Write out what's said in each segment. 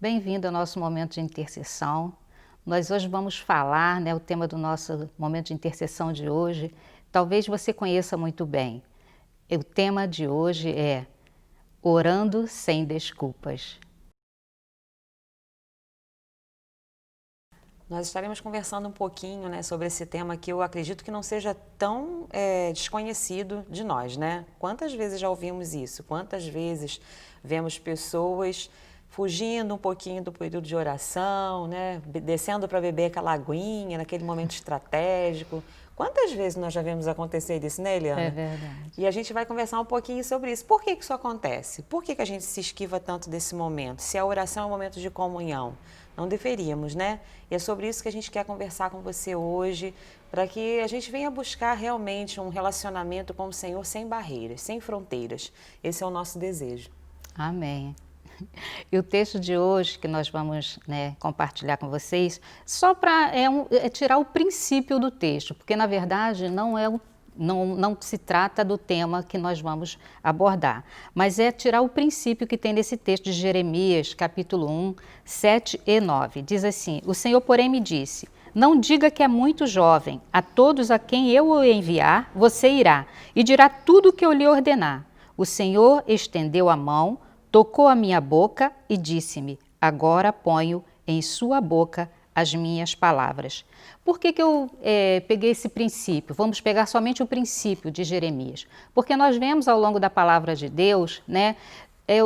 Bem-vindo ao nosso momento de intercessão. Nós hoje vamos falar, o tema do nosso momento de intercessão de hoje, talvez você conheça muito bem. O tema de hoje é Orando sem desculpas. Nós estaremos conversando um pouquinho, sobre esse tema que eu acredito que não seja tão desconhecido de nós, né? Quantas vezes já ouvimos isso? Quantas vezes vemos pessoas fugindo um pouquinho do período de oração, né? Descendo para beber aquela aguinha naquele momento estratégico. Quantas vezes nós já vimos acontecer isso, né, Eliana? É verdade. E a gente vai conversar um pouquinho sobre isso. Por que isso acontece? Por que a gente se esquiva tanto desse momento? Se a oração é um momento de comunhão, não deveríamos, né? E é sobre isso que a gente quer conversar com você hoje, para que a gente venha buscar realmente um relacionamento com o Senhor sem barreiras, sem fronteiras. Esse é o nosso desejo. Amém. E o texto de hoje que nós vamos compartilhar com vocês, só para tirar o princípio do texto, porque na verdade não se trata do tema que nós vamos abordar, mas é tirar o princípio que tem nesse texto de Jeremias, capítulo 1, 7 e 9. Diz assim: O Senhor, porém, me disse: não diga que é muito jovem, a todos a quem eu o enviar, você irá, e dirá tudo o que eu lhe ordenar. O Senhor estendeu a mão, tocou a minha boca e disse-me: agora ponho em sua boca as minhas palavras. Por que eu peguei esse princípio? Vamos pegar somente o princípio de Jeremias. Porque nós vemos ao longo da palavra de Deus,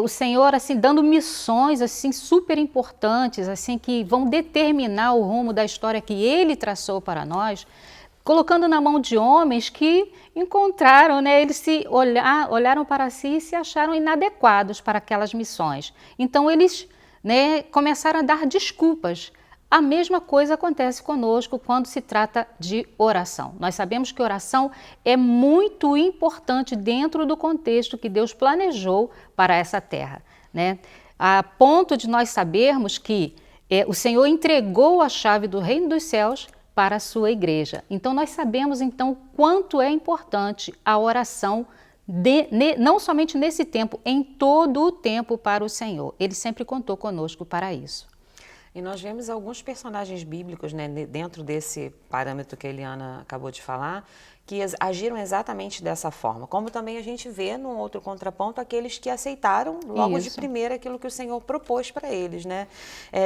o Senhor dando missões super importantes, que vão determinar o rumo da história que Ele traçou para nós, colocando na mão de homens que encontraram, eles olharam para si e se acharam inadequados para aquelas missões. Então eles começaram a dar desculpas. A mesma coisa acontece conosco quando se trata de oração. Nós sabemos que oração é muito importante dentro do contexto que Deus planejou para essa terra, a ponto de nós sabermos que o Senhor entregou a chave do reino dos céus para a sua igreja. Então nós sabemos quanto é importante a oração, não somente nesse tempo, em todo o tempo para o Senhor. Ele sempre contou conosco para isso. E nós vemos alguns personagens bíblicos, dentro desse parâmetro que a Eliana acabou de falar, que agiram exatamente dessa forma. Como também a gente vê num outro contraponto aqueles que aceitaram logo de primeira aquilo que o Senhor propôs para eles,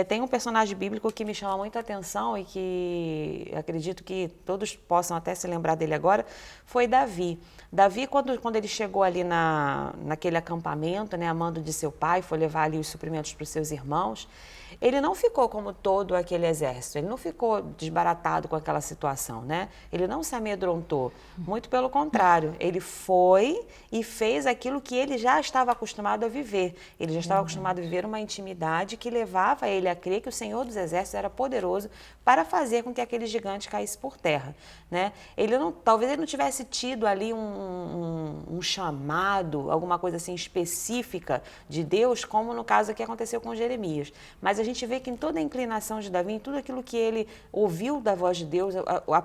tem um personagem bíblico que me chama muita atenção e que acredito que todos possam até se lembrar dele agora, foi Davi. Davi, quando ele chegou ali naquele acampamento, a mando de seu pai, foi levar ali os suprimentos para os seus irmãos, ele não ficou como todo aquele exército, ele não ficou desbaratado com aquela situação, Ele não se amedrontou, muito pelo contrário, ele foi e fez aquilo que ele já estava acostumado a viver. Ele já estava acostumado a viver uma intimidade que levava ele a crer que o Senhor dos Exércitos era poderoso para fazer com que aquele gigante caísse por terra, Talvez ele não tivesse tido ali um chamado, alguma coisa assim específica de Deus, como no caso que aconteceu com Jeremias. Mas a gente vê que em toda a inclinação de Davi, em tudo aquilo que ele ouviu da voz de Deus, o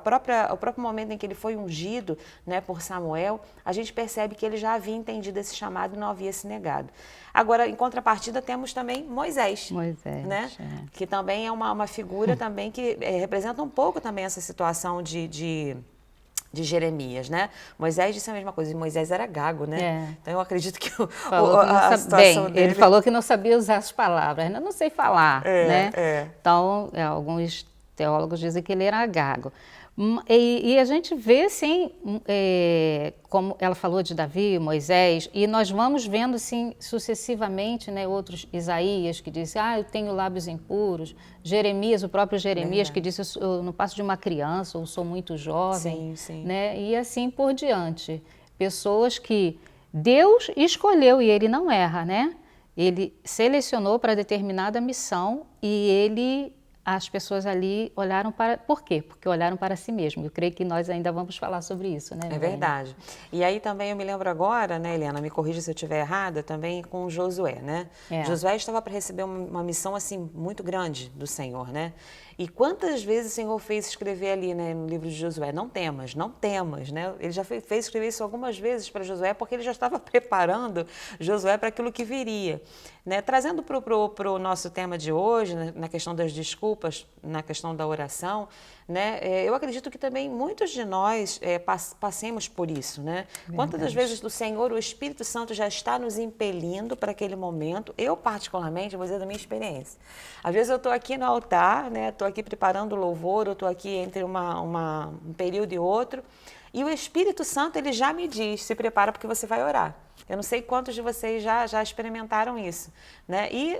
próprio momento em que ele foi ungido por Samuel, a gente percebe que ele já havia entendido esse chamado e não havia se negado. Agora, em contrapartida, temos também Moisés, que também é uma figura também que representa um pouco também essa situação de Jeremias, Moisés disse a mesma coisa, e Moisés era gago, Então eu acredito que a situação dele... Ele falou que não sabia usar as palavras, eu não sei falar, Então, alguns teólogos dizem que ele era gago. E a gente vê, como ela falou de Davi, Moisés, e nós vamos vendo, sucessivamente, outros, Isaías, que disse, eu tenho lábios impuros, Jeremias, o próprio Jeremias, que disse, eu não passo de uma criança, ou sou muito jovem, E assim por diante. Pessoas que Deus escolheu, e Ele não erra, Ele selecionou para determinada missão, e Ele as pessoas ali olharam para... Por quê? Porque olharam para si mesmo. Eu creio que nós ainda vamos falar sobre isso, né? É verdade. E aí também eu me lembro agora, né, Helena, me corrija se eu estiver errada, também com Josué, né? Josué estava para receber uma missão, assim, muito grande do Senhor, né? E quantas vezes o Senhor fez escrever ali, né, no livro de Josué, não temas, não temas, né? Ele já fez escrever isso algumas vezes para Josué, porque ele já estava preparando Josué para aquilo que viria, né? Trazendo para o nosso tema de hoje, né, na questão das desculpas, na questão da oração, né? Eu acredito que também muitos de nós passemos por isso, né? Quantas das vezes do Senhor, o Espírito Santo já está nos impelindo para aquele momento? Eu, particularmente, vou dizer da minha experiência. Às vezes eu estou aqui no altar, né? Estou aqui preparando o louvor, eu estou aqui entre um período e outro, e o Espírito Santo, ele já me diz, se prepara porque você vai orar. Eu não sei quantos de vocês já experimentaram isso, né? E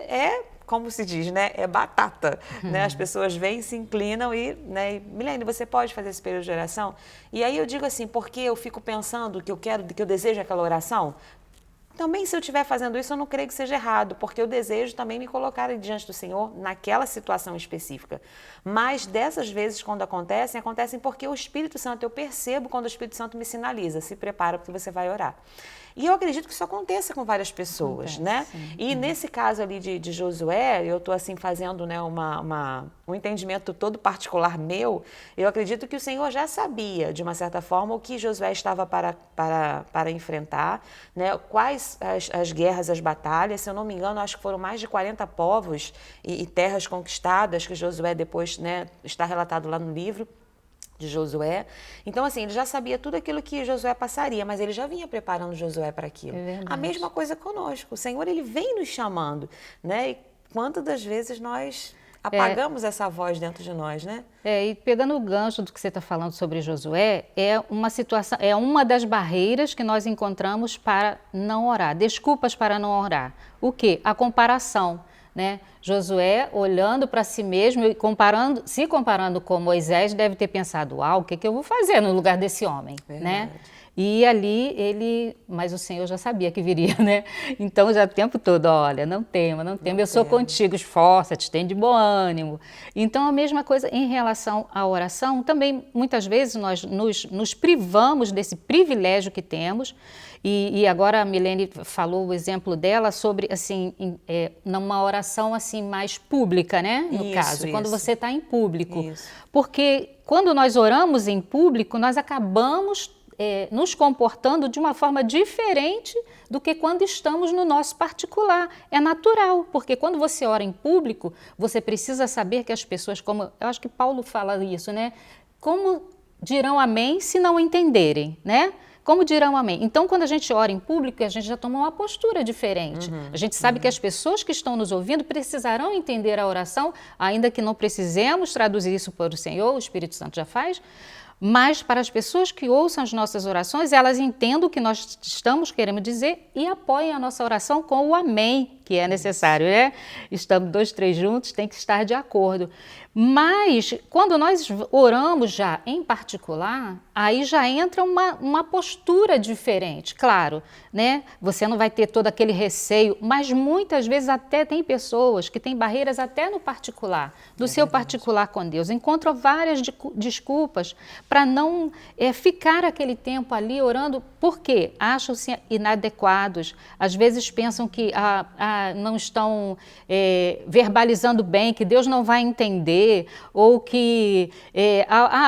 como se diz, né? É batata, né? As pessoas vêm, se inclinam né? Milene, você pode fazer esse período de oração? E aí eu digo assim, porque eu fico pensando que eu desejo aquela oração? Também, se eu estiver fazendo isso, eu não creio que seja errado, porque eu desejo também me colocar diante do Senhor naquela situação específica. Mas dessas vezes, quando acontecem porque o Espírito Santo, eu percebo quando o Espírito Santo me sinaliza, se prepara porque você vai orar. E eu acredito que isso aconteça com várias pessoas, né? Sim. E nesse caso ali de Josué, eu estou assim fazendo, né, um entendimento todo particular meu, eu acredito que o Senhor já sabia, de uma certa forma, o que Josué estava para enfrentar, né? Quais as guerras, as batalhas, se eu não me engano, acho que foram mais de 40 povos e terras conquistadas que Josué depois, né, está relatado lá no livro de Josué. Então, assim, ele já sabia tudo aquilo que Josué passaria, mas ele já vinha preparando Josué para aquilo. A mesma coisa conosco. O Senhor, ele vem nos chamando, né? E quantas das vezes nós apagamos essa voz dentro de nós, né? E pegando o gancho do que você está falando sobre Josué, é uma situação, é uma das barreiras que nós encontramos para não orar, desculpas para não orar. O quê? A comparação. Né? Josué, olhando para si mesmo e se comparando com Moisés, deve ter pensado, o que eu vou fazer no lugar desse homem, né? E ali mas o Senhor já sabia que viria, né? Então já o tempo todo, olha, não tema, eu sou contigo, esforça-te, tem de bom ânimo. Então a mesma coisa em relação à oração, também muitas vezes nós nos privamos desse privilégio que temos. E agora a Milene falou o exemplo dela sobre, assim, numa oração assim mais pública, né? No caso, quando você está em público. Isso. Porque quando nós oramos em público, nós acabamos nos comportando de uma forma diferente do que quando estamos no nosso particular. É natural, porque quando você ora em público, você precisa saber que as pessoas, como eu acho que Paulo fala isso, né? Como dirão amém se não entenderem, né? Como dirão amém? Então, quando a gente ora em público, a gente já toma uma postura diferente. A gente sabe que as pessoas que estão nos ouvindo precisarão entender a oração, ainda que não precisemos traduzir isso para o Senhor, o Espírito Santo já faz, mas para as pessoas que ouçam as nossas orações, elas entendam o que nós estamos querendo dizer e apoiem a nossa oração com o amém, que é necessário, né? Estamos 2, 3 juntos, tem que estar de acordo. Mas, quando nós oramos já em particular, aí já entra uma postura diferente. Claro, né? Você não vai ter todo aquele receio, mas muitas vezes até tem pessoas que têm barreiras até no particular, do seu particular com Deus. Encontram várias desculpas para não ficar aquele tempo ali orando, porque acham-se inadequados. Às vezes pensam que não estão verbalizando bem, que Deus não vai entender, ou que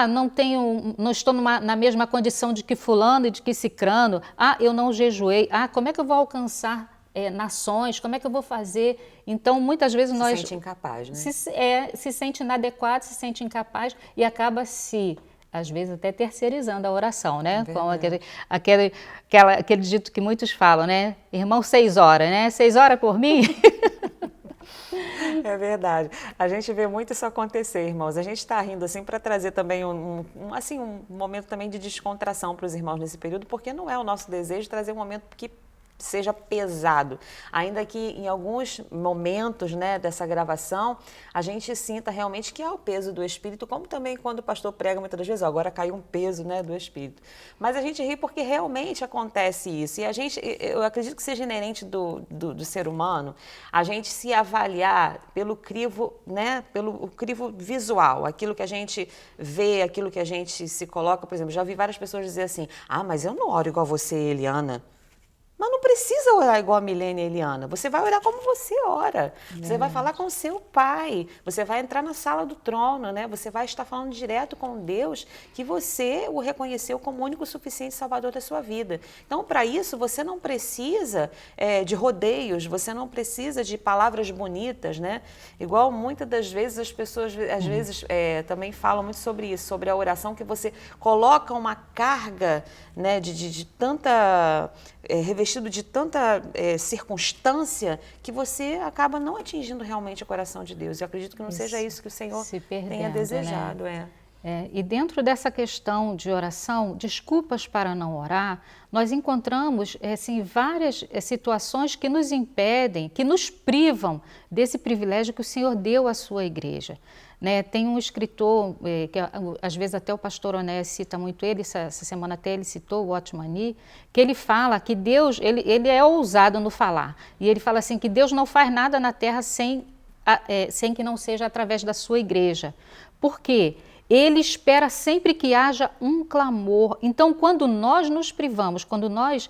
não estou na mesma condição de que fulano e de que cicrano, eu não jejuei, como é que eu vou alcançar nações, como é que eu vou fazer? Então, muitas vezes nós... Se sente incapaz, né? Se sente inadequado, se sente incapaz e acaba às vezes até terceirizando a oração, né? Com aquele dito que muitos falam, né? Irmão, 6 horas, né? 6 horas por mim? É verdade. A gente vê muito isso acontecer, irmãos. A gente está rindo assim para trazer também um momento também de descontração para os irmãos nesse período, porque não é o nosso desejo trazer um momento que seja pesado, ainda que em alguns momentos, né, dessa gravação, a gente sinta realmente que há o peso do Espírito, como também quando o pastor prega muitas das vezes, ó, agora caiu um peso, né, do Espírito. Mas a gente ri porque realmente acontece isso, e eu acredito que seja inerente do ser humano, a gente se avaliar pelo crivo, né, pelo crivo visual, aquilo que a gente vê, aquilo que a gente se coloca, por exemplo, já vi várias pessoas dizer assim, mas eu não oro igual você, Eliana. Mas não precisa orar igual a Milene e a Eliana. Você vai orar como você ora. Você vai falar com o seu pai. Você vai entrar na sala do trono, né? Você vai estar falando direto com Deus que você o reconheceu como o único suficiente salvador da sua vida. Então, para isso, você não precisa de rodeios, você não precisa de palavras bonitas, né? Igual muitas das vezes as pessoas, às vezes, também falam muito sobre isso, sobre a oração, que você coloca uma carga, né, de tanta... revestido de tanta circunstância que você acaba não atingindo realmente o coração de Deus. Eu acredito que não seja isso que o Senhor tenha desejado. Né? E dentro dessa questão de oração, desculpas para não orar, nós encontramos assim, várias situações que nos impedem, que nos privam desse privilégio que o Senhor deu à sua igreja. Né, tem um escritor, que às vezes até o pastor Onésio cita muito ele, essa semana até ele citou, o Otmani, que ele fala que Deus, ele é ousado no falar, e ele fala assim que Deus não faz nada na terra sem que não seja através da sua igreja. Por quê? Ele espera sempre que haja um clamor. Então, quando nós nos privamos, quando nós...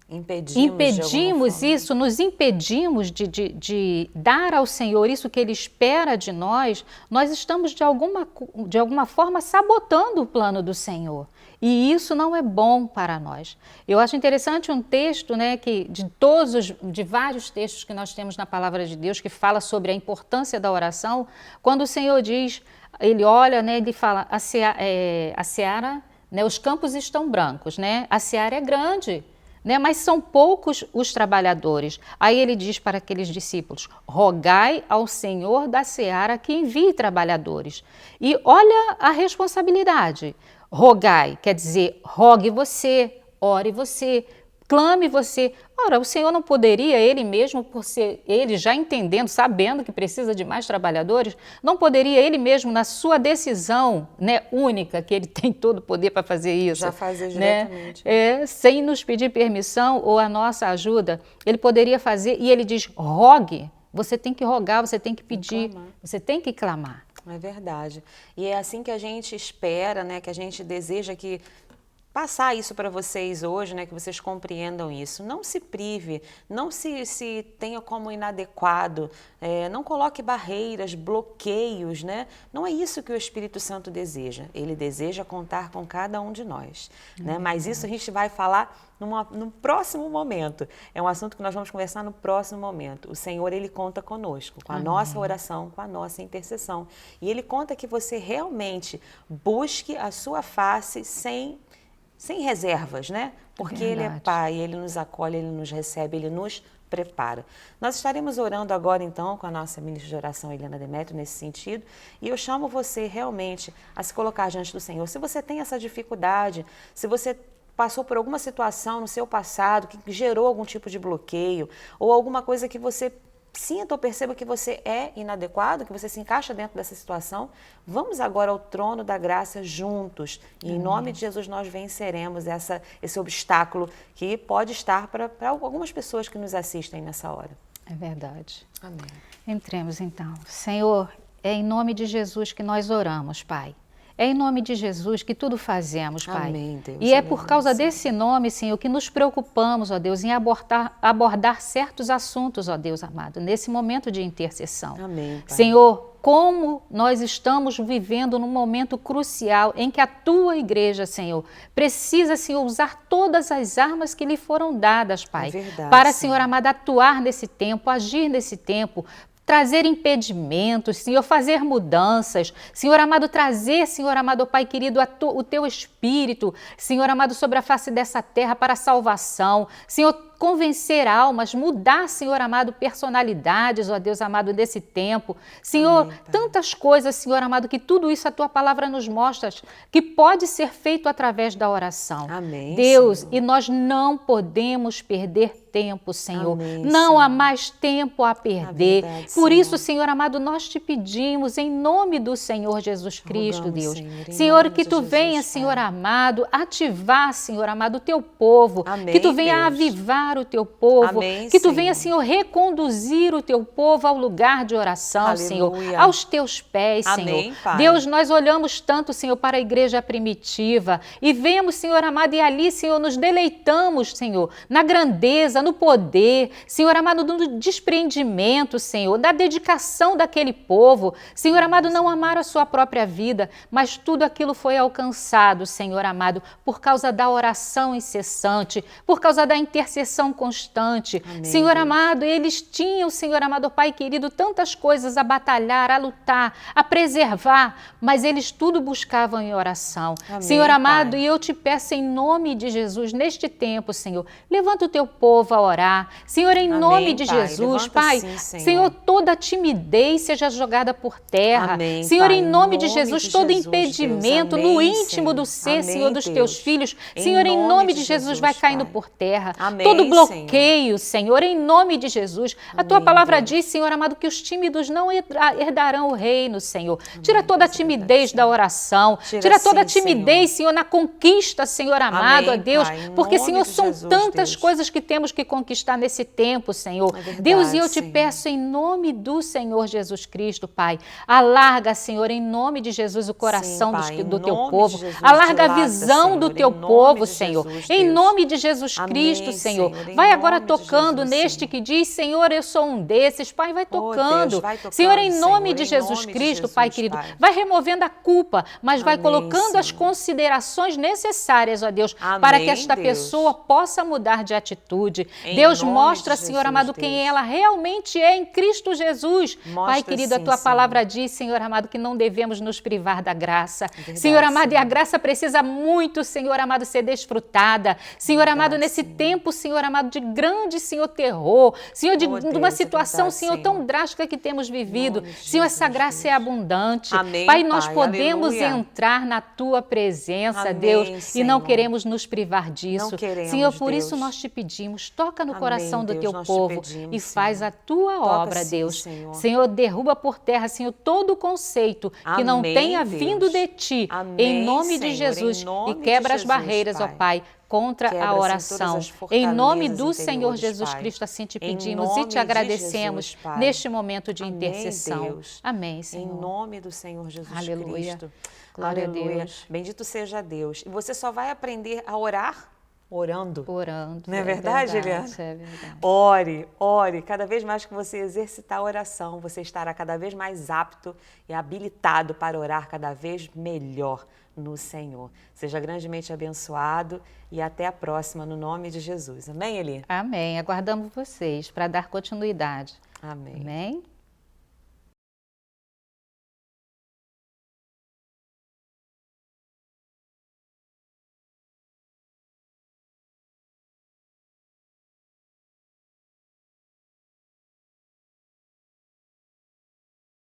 impedimos isso, nos impedimos de dar ao Senhor isso que Ele espera de nós, nós estamos de alguma forma sabotando o plano do Senhor. E isso não é bom para nós. Eu acho interessante um texto, né, que de vários textos que nós temos na Palavra de Deus, que fala sobre a importância da oração, quando o Senhor diz, Ele olha, né, ele fala, a seara, né, os campos estão brancos, né, a seara é grande, né, mas são poucos os trabalhadores. Aí ele diz para aqueles discípulos, rogai ao Senhor da seara que envie trabalhadores. E olha a responsabilidade. Rogai, quer dizer, rogue você, ore você, clame você. Ora, o Senhor não poderia, Ele mesmo, por ser Ele já entendendo, sabendo que precisa de mais trabalhadores, não poderia Ele mesmo, na sua decisão, né, única, que Ele tem todo o poder para fazer isso. Já fazer diretamente. Né, sem nos pedir permissão ou a nossa ajuda, Ele poderia fazer, e Ele diz, rogue, você tem que rogar, você tem que pedir, você tem que clamar. É verdade. E é assim que a gente espera, né, que a gente deseja que passar isso para vocês hoje, né, que vocês compreendam isso. Não se prive, não se tenha como inadequado, não coloque barreiras, bloqueios, né? Não é isso que o Espírito Santo deseja. Ele deseja contar com cada um de nós, né? Mas isso a gente vai falar num próximo momento. É um assunto que nós vamos conversar no próximo momento. O Senhor, Ele conta conosco, com a nossa oração, com a nossa intercessão. E Ele conta que você realmente busque a sua face sem reservas, né? Porque Ele é Pai, Ele nos acolhe, Ele nos recebe, Ele nos prepara. Nós estaremos orando agora, então, com a nossa ministra de oração, Eliana Demétrio, nesse sentido, e eu chamo você realmente a se colocar diante do Senhor. Se você tem essa dificuldade, se você passou por alguma situação no seu passado que gerou algum tipo de bloqueio, ou alguma coisa que você sinta ou perceba que você é inadequado, que você se encaixa dentro dessa situação, vamos agora ao trono da graça juntos. E em nome de Jesus nós venceremos esse obstáculo que pode estar para algumas pessoas que nos assistem nessa hora. É verdade. Amém. Entremos então. Senhor, é em nome de Jesus que nós oramos, Pai. É em nome de Jesus que tudo fazemos, Pai. Amém, Deus. E é por causa desse nome, Senhor, que nos preocupamos, ó Deus, em abordar certos assuntos, ó Deus amado, nesse momento de intercessão. Amém, Pai. Senhor, como nós estamos vivendo num momento crucial em que a Tua igreja, Senhor, precisa, Senhor, usar todas as armas que lhe foram dadas, Pai. É verdade, para, Senhor amado, atuar nesse tempo, agir nesse tempo, trazer impedimentos, Senhor, fazer mudanças, Senhor amado, trazer, Senhor amado, Pai querido, o Teu Espírito, Senhor amado, sobre a face dessa terra para a salvação, Senhor, convencer almas, mudar, Senhor amado, personalidades, ó Deus amado, desse tempo. Senhor, Amém, Pai. tantas coisas, Senhor amado, que tudo isso a Tua palavra nos mostra que pode ser feito através da oração. Amém, Deus, Senhor. e nós não podemos perder tempo, Senhor. Amém, não Senhor. há mais tempo a perder. verdade, Por Senhor. isso, Senhor amado, nós te pedimos em nome do Senhor Jesus Cristo, Rogamos, Deus. Senhor, em Senhor, nome que de Tu Jesus, venha, Pai. Senhor amado, ativar, Senhor amado, o Teu povo. Amém, que Tu venha Deus. avivar o Teu povo. Amém, que Tu venha, Senhor. Senhor, reconduzir o Teu povo ao lugar de oração, Aleluia. Senhor, aos Teus pés, Amém, Senhor. Pai. Deus, nós olhamos tanto, Senhor, para a igreja primitiva e vemos, Senhor amado, e ali, Senhor, nos deleitamos, Senhor, na grandeza, no poder, Senhor amado, no despreendimento, Senhor, da dedicação daquele povo. Senhor amado, não amaram a sua própria vida, mas tudo aquilo foi alcançado, Senhor amado, por causa da oração incessante, por causa da intercessão constante. Amém, Senhor Deus. amado, eles tinham, Senhor amado, Pai querido, tantas coisas a batalhar, a lutar, a preservar, mas eles tudo buscavam em oração. Amém, Senhor amado, Pai. e eu te peço em nome de Jesus, neste tempo, Senhor, levanta o teu povo a orar. Senhor, em Amém, nome de Pai. Jesus, Levanta Pai, sim, Senhor. Senhor, toda timidez seja jogada por terra. Amém, Senhor, Pai. em Em nome de nome Jesus, de todo Jesus, impedimento Deus. no Amém, íntimo do Senhor. ser, Amém, Senhor, dos teus Deus. filhos. Em Senhor, em nome nome de de Jesus, Jesus, vai caindo Pai. por terra. Amém, Todo Senhor. bloqueio, Senhor, em nome de Jesus. A tua Amém, palavra Deus. diz, Senhor amado, que os tímidos não herdarão o reino, Senhor. Tira toda a Deus, é verdade, timidez da Senhor. oração. Tira Tira toda a sim, timidez, Senhor, na conquista, Senhor amado, Amém, a Deus. Pai, em Porque, nome Senhor, de são Jesus, tantas Deus. coisas que temos que conquistar nesse tempo, Senhor. É verdade, Deus, e eu te Senhor. peço em nome do Senhor Jesus Cristo, Pai. Alarga, Senhor, em nome de Jesus, o coração Sim, Pai, em do teu nome de povo. Jesus, Alarga a dilata, visão do Senhor, teu em nome povo, de Senhor. Jesus, Em Deus. nome de Jesus Amém, Cristo, Senhor. Senhor, em Vai agora nome de tocando Jesus, neste Senhor. que diz, Senhor, eu sou um desses. Pai, vai Oh, tocando. Deus, vai tocando, Senhor, em nome Senhor, de em Jesus nome de Cristo, Jesus, Pai querido, Pai. vai removendo a culpa, mas vai Amém, colocando as Senhor. considerações necessárias, ó Deus, Amém, para que esta Deus. pessoa possa mudar de atitude. Em Deus nome mostra, de Senhor Jesus, amado, quem Deus. ela realmente é em Cristo Jesus. Pai Mostra querido, a sim, tua Senhor. palavra diz, Senhor amado, que não devemos nos privar da graça. Verdade, Senhor amado, e a Senhor. graça precisa muito, Senhor amado, ser desfrutada. Senhor Verdade, amado, nesse Senhor. tempo, Senhor amado, de grande, Senhor, terror, Senhor, de Oh, uma Deus, é situação, verdade, Senhor, Senhor. tão drástica que temos vivido. Nome de Senhor, essa Jesus, graça é Deus. abundante. Amém, Pai, nós Pai. podemos Aleluia. entrar na tua presença, Amém, Deus, e não Senhor. queremos nos privar disso. Não queremos, Senhor, por isso Deus. nós te pedimos, toca no Amém, coração do Deus, teu nós te povo pedimos, e faz Senhor. a tua Toca obra, sim, Deus. Senhor. Senhor, derruba por terra, Senhor, todo o conceito que não Amém, tenha Deus. vindo de ti, em Amém, nome de Senhor, Jesus, em nome e de quebra as Jesus, barreiras, ó Pai. Pai, contra Quebra, a Senhor, oração. todas as Em nome fortalezas do Senhor interiores, Jesus Pai. Cristo, assim te Em pedimos e nome te de agradecemos Jesus, Pai. neste momento de Amém, intercessão. Deus. Amém, Em Senhor. nome do Senhor Jesus Aleluia. Cristo. Glória a Aleluia. Deus. Bendito seja Deus. E você só vai aprender a orar orando. Orando. Não é verdade, Eliana? É verdade. Ore, ore. Cada vez mais que você exercitar a oração, você estará cada vez mais apto e habilitado para orar cada vez melhor no Senhor. Seja grandemente abençoado e até a próxima, no nome de Jesus. Amém, Eli? Amém. Aguardamos vocês para dar continuidade. Amém. Amém.